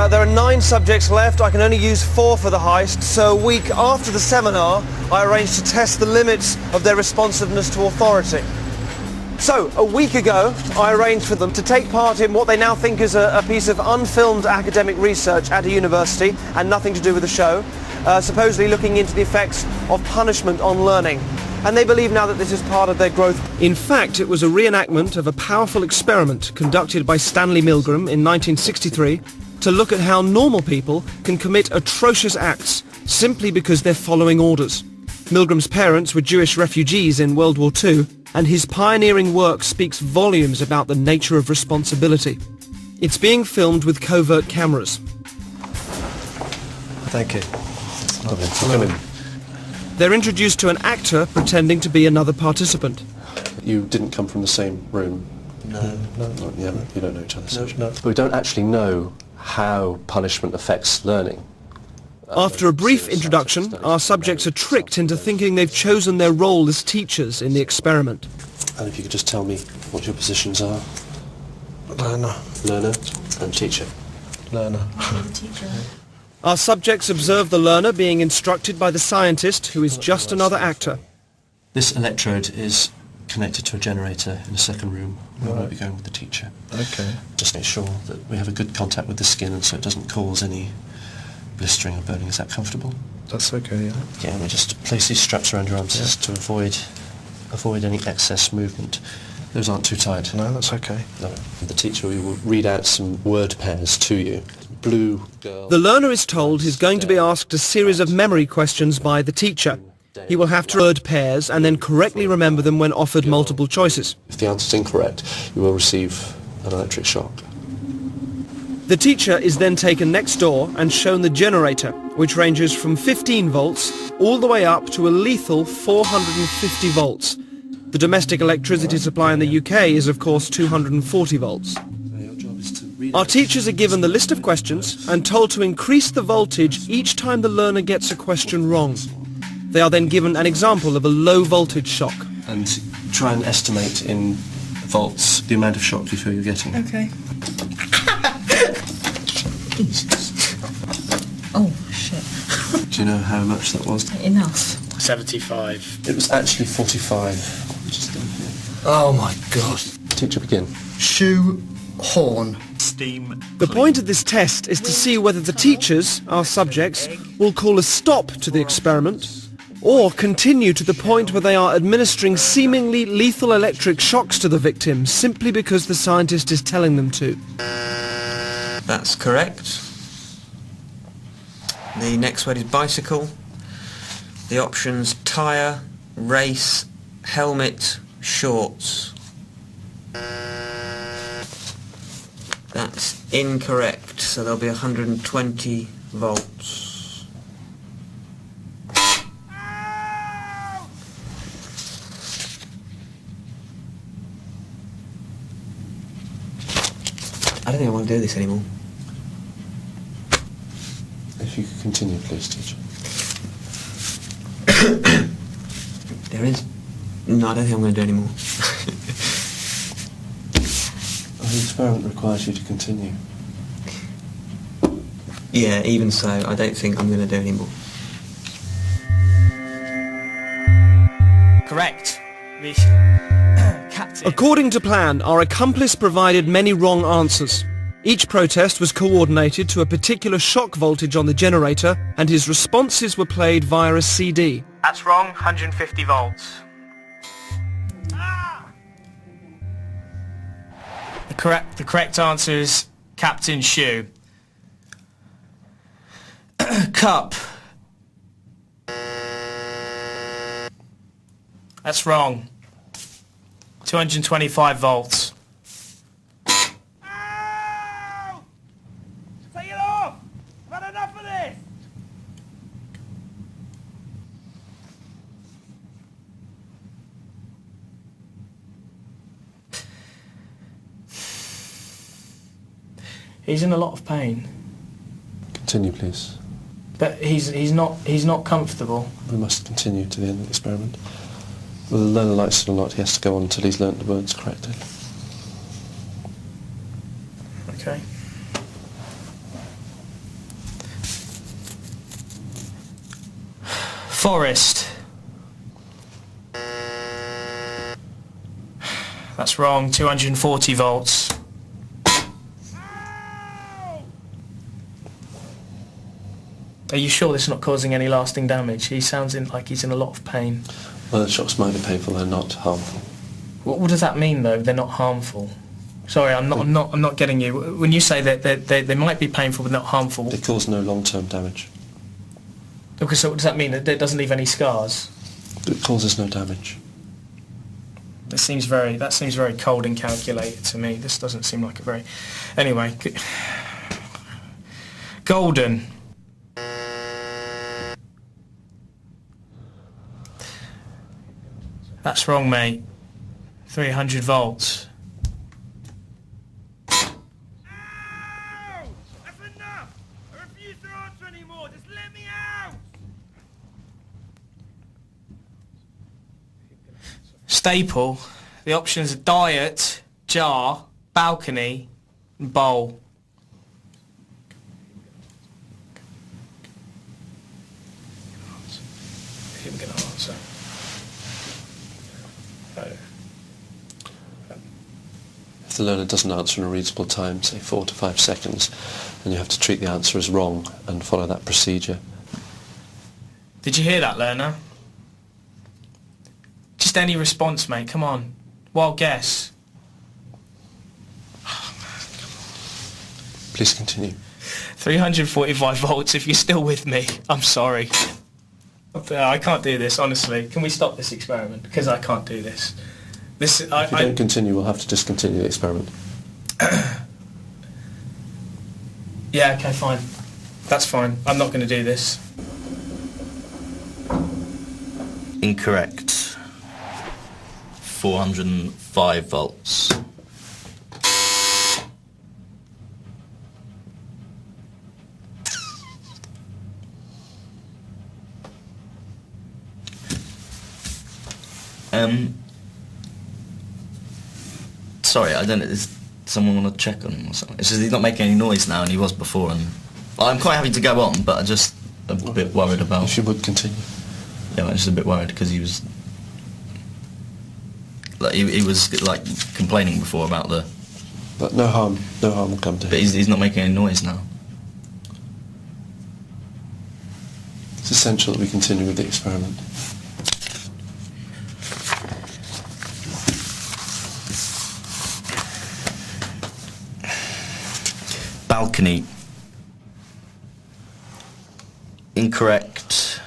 there are 9 subjects left. I can only use 4 for the heist, so a week after the seminar, I arranged to test the limits of their responsiveness to authority. So, a week ago, I arranged for them to take part in what they now think is a piece of unfilmed academic research at a university, and nothing to do with the show, supposedly looking into the effects of punishment on learning. And they believe now that this is part of their growth. In fact, it was a reenactment of a powerful experiment conducted by Stanley Milgram in 1963 to look at how normal people can commit atrocious acts simply because they're following orders. Milgram's parents were Jewish refugees in World War II, and his pioneering work speaks volumes about the nature of responsibility. It's being filmed with covert cameras. Thank you. Come in. They're introduced to an actor pretending to be another participant. You didn't come from the same room? No. Yeah, you don't know each other. No. But we don't actually know how punishment affects learning. After a brief introduction, our subjects are tricked into thinking they've chosen their role as teachers in the experiment. And if you could just tell me what your positions are? Learner. Learner and teacher. Learner. Teacher. Our subjects observe the learner being instructed by the scientist, who is just another actor. This electrode is connected to a generator in a second room where we'll be going with the teacher. Okay. Just make sure that we have a good contact with the skin and so it doesn't cause any blistering or burning. Is that comfortable? That's okay, yeah. Yeah, we just place these straps around your arms just to avoid any excess movement. Those aren't too tight. No, that's okay. No. The teacher will read out some word pairs to you. Blue girl. The learner is told he's going to be asked a series of memory questions by the teacher. He will have to word pairs and then correctly remember them when offered multiple choices. If the answer is incorrect, you will receive an electric shock. The teacher is then taken next door and shown the generator, which ranges from 15 volts all the way up to a lethal 450 volts. The domestic electricity supply in the UK is, of course, 240 volts. Our teachers are given the list of questions and told to increase the voltage each time the learner gets a question wrong. They are then given an example of a low voltage shock. And try and estimate in volts the amount of shock you feel you're getting. Okay. Oh, shit. Do you know how much that was? Enough. 75. It was actually 45. Just down here. Oh my God. Teacher, begin. Shoe horn. Steam. The point of this test is to see whether the teachers, our subjects, will call a stop to the experiment or continue to the point where they are administering seemingly lethal electric shocks to the victim simply because the scientist is telling them to. That's correct. The next word is bicycle. The options: tyre, race, helmet, shorts. That's incorrect, so there'll be 120 volts. I don't think I want to do this anymore. If you could continue, please, teacher. There is... No, I don't think I'm going to do anymore. The experiment requires you to continue. Yeah, even so, I don't think I'm going to do anymore. Correct. The captain. According to plan, our accomplice provided many wrong answers. Each protest was coordinated to a particular shock voltage on the generator, and his responses were played via a CD. That's wrong. 150 volts. The correct answer is Captain Shoe. Cup. That's wrong. 225 volts. Take it off! I've had enough of this! He's in a lot of pain, Continue, please. but he's not comfortable. We must continue to the end of the experiment. Whether the learner likes it or not, he has to go on until he's learnt the words correctly. Okay. Forest. That's wrong. 240 volts. Are you sure this is not causing any lasting damage? He sounds like he's in a lot of pain. Well, the shocks might be painful, they're not harmful. What does that mean, though? They're not harmful. Sorry, I'm not getting you. When you say that they might be painful but not harmful. They cause no long-term damage. Okay, so what does that mean? It doesn't leave any scars? It causes no damage. That seems very cold and calculated to me. This doesn't seem like a very... Anyway. Golden. That's wrong, mate. 300 volts. Ow! That's enough! I refuse to answer anymore. Just let me out! Staple. The options are diet, jar, balcony, and bowl. Who are we going to answer? If the learner doesn't answer in a reasonable time, say 4 to 5 seconds, then you have to treat the answer as wrong and follow that procedure. Did you hear that, learner? Just any response, mate. Come on. Wild guess. Please continue. 345 volts if you're still with me. I'm sorry. I can't do this, honestly. Can we stop this experiment? Because I can't do this. If you don't continue, we'll have to discontinue the experiment. Yeah, okay, fine. That's fine. I'm not going to do this. Incorrect. 405 volts. Sorry, I don't know, does someone want to check on him or something? It's just he's not making any noise now, and he was before, and I'm quite happy to go on, but I'm just a bit worried about... If you would continue. Yeah, I'm just a bit worried, because he was... Like, he was, like, complaining before about the... But no harm will come to him. But he's not making any noise now. It's essential that we continue with the experiment. Balcony. Incorrect.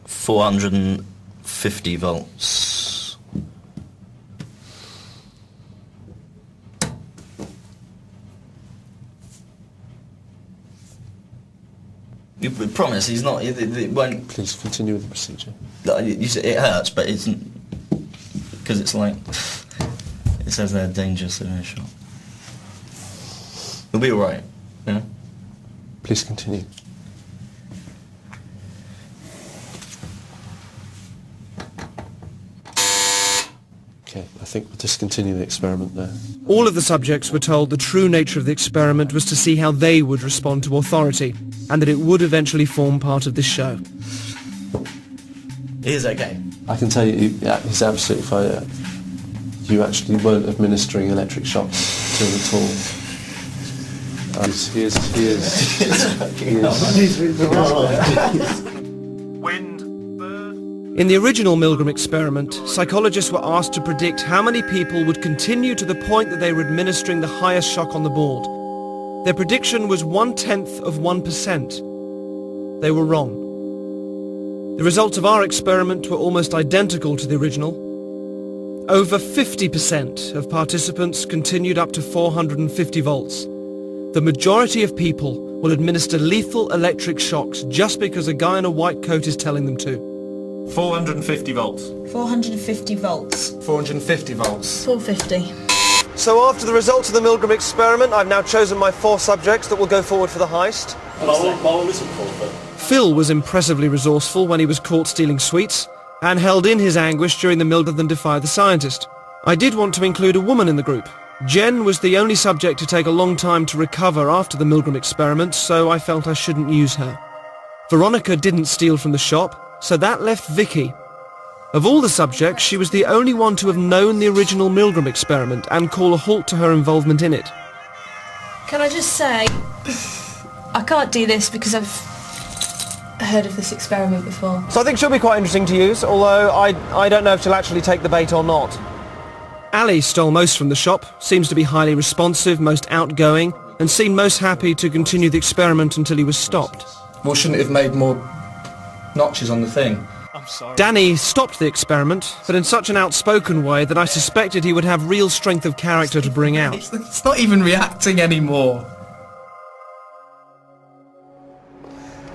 450 volts. You promise he's not... It won't... Please continue with the procedure. You say it hurts, but it isn't... Because it's like... It says they're dangerous in a shot. It'll be alright, yeah? Please continue. Okay, I think we'll discontinue the experiment there. All of the subjects were told the true nature of the experiment was to see how they would respond to authority, and that it would eventually form part of this show. He is okay. I can tell you, he's absolutely fine. You actually weren't administering electric shocks to him at all. He is. Wind, bird. In the original Milgram experiment, psychologists were asked to predict how many people would continue to the point that they were administering the highest shock on the board. Their prediction was 0.1%. They were wrong. The results of our experiment were almost identical to the original. Over 50% of participants continued up to 450 volts. The majority of people will administer lethal electric shocks just because a guy in a white coat is telling them to. 450 volts. 450 volts. 450 volts. 450. So after the results of the Milgram experiment, I've now chosen my 4 subjects that will go forward for the heist. Phil was impressively resourceful when he was caught stealing sweets, and held in his anguish during the Milgram than Defy the Scientist. I did want to include a woman in the group. Jen was the only subject to take a long time to recover after the Milgram experiment, so I felt I shouldn't use her. Veronica didn't steal from the shop, So that left Vicky. Of all the subjects, she was the only one to have known the original Milgram experiment and call a halt to her involvement in it. Can I just say, I can't do this because I've heard of this experiment before. So I think she'll be quite interesting to use, although I don't know if she'll actually take the bait or not. Ali stole most from the shop, seems to be highly responsive, most outgoing, and seemed most happy to continue the experiment until he was stopped. Well, shouldn't it have made more notches on the thing? I'm sorry. Danny stopped the experiment, but in such an outspoken way that I suspected he would have real strength of character to bring out. It's not even reacting anymore.